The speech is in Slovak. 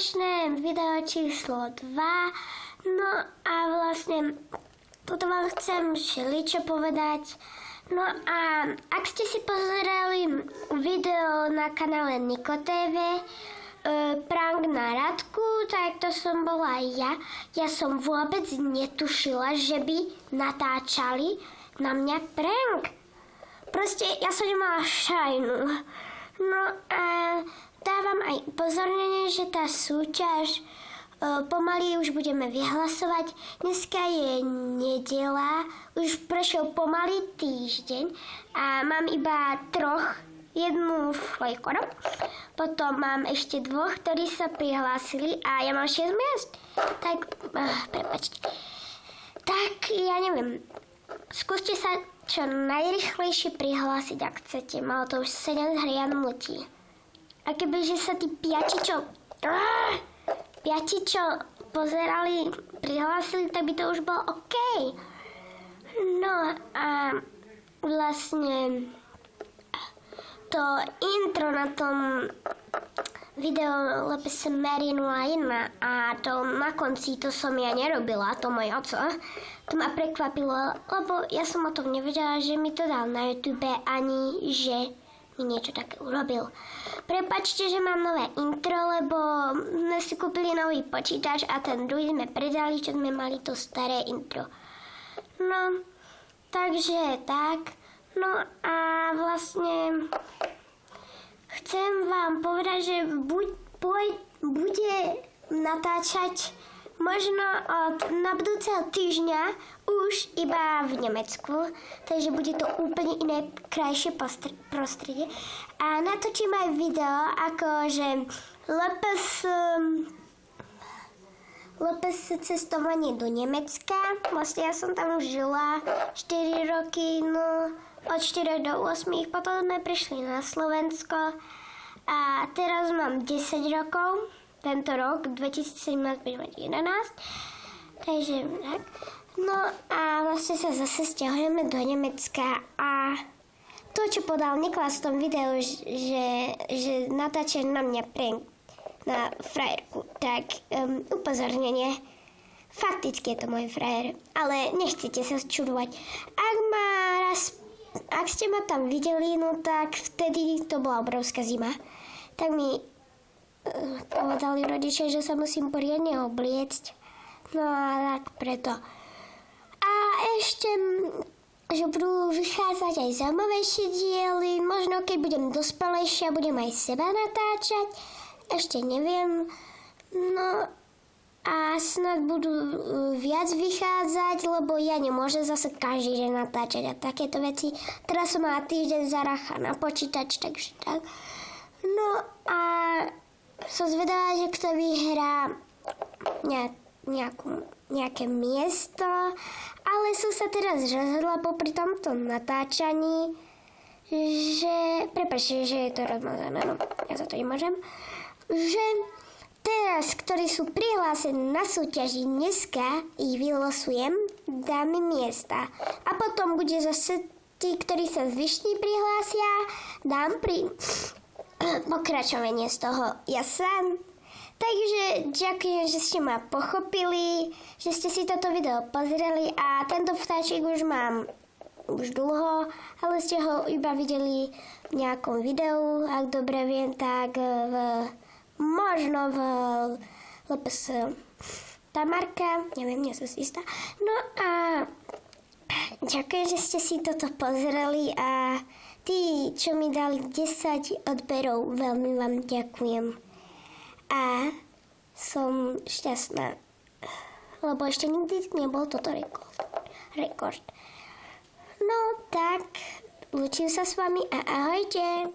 spoločné video číslo 2. No a vlastne toto vám chcem všeličo povedať. No a ak ste si pozerali video na kanále Niko TV, prank na Radku, tak to som bola ja. Ja som vôbec netušila, že by natáčali na mňa prank. Proste ja som nemala šajnu. No a dávam aj upozornenie, že tá súťaž pomaly už budeme vyhlasovať. Dneska je nedeľa, už prešiel pomaly týždeň a mám iba jednu švojkoru. Potom mám ešte dvoch, ktorí sa prihlásili a ja mám 6 miest. Tak, prepáčte. Tak, ja neviem. Skúste sa čo najrychlejšie prihlásiť, ak chcete. Malo to už 7 hrian letí. A kebyže sa tí piati, čo pozerali, prihlásili, tak by to už bolo OK. No a vlastne to intro na tom video Lepese Mary 01 a to na konci, to som ja nerobila, to môj oco. To ma prekvapilo, lebo ja som o tom nevedela, že mi to dal na YouTube, ani že mi niečo také urobil. Prepáčte, že mám nové intro, lebo sme si kúpili nový počítač a ten druhý sme predali, čo sme mali to staré intro. No, takže tak. No a vlastne chcem vám povedať, že bude natáčať možno na budúceho týždňa už iba v Nemecku, takže bude to úplne iné, krajšie prostredie. A natočím aj video, akože LPS cestovanie do Nemecka. Vlastne ja som tam už žila 4 roky, no od 4 do 8, potom sme prišli na Slovensko a teraz mám 10 rokov. Tento rok, 2017, budem mať 11. Takže tak. No a vlastne sa zase stiahujeme do Nemecka a to, čo podal Niklas v tom videu, že natáča na mňa prank na frajerku, tak upozornenie. Fakticky je to môj frajer, ale nechcete sa čudovať. Ak ste ma tam videli, no tak vtedy to bola obrovská zima. Tak mi povedali rodičia, že sa musím poriadne obliecť. No a tak preto. A ešte, že budú vychádzať aj zaujímavejšie diely. Možno keď budem dospelejšia, budem aj seba natáčať. Ešte neviem. No a snad budú viac vychádzať, lebo ja nemôžem zase každý deň natáčať a takéto veci. Teraz som mala týždeň zaracha na počítač, takže tak. No a som zvedavá, že kto vyhrá nejaké miesto, ale som sa teraz rozhodla popri tomto natáčaní, prepáčte, že je to rozmazané, no ja za to nemôžem, že teraz, ktorí sú prihlásení na súťaži dneska, ich vylosujem, dám im miesta. A potom bude zase tí, ktorí sa zvyšní prihlásia, dám pokračovanie z toho ja sám. Takže ďakujem, že ste ma pochopili, že ste si toto video pozreli a tento vtáčik už mám už dlho, ale ste ho iba videli v nejakom videu, ak dobre viem, tak možno v LPS Tamarka, neviem, nie som si istá. No a ďakujem, že ste si toto pozreli a tí, čo mi dali 10 odberov, veľmi vám ďakujem. A som šťastná, lebo ešte nikdy nebol toto rekord. No tak, lúčim sa s vami a ahojte.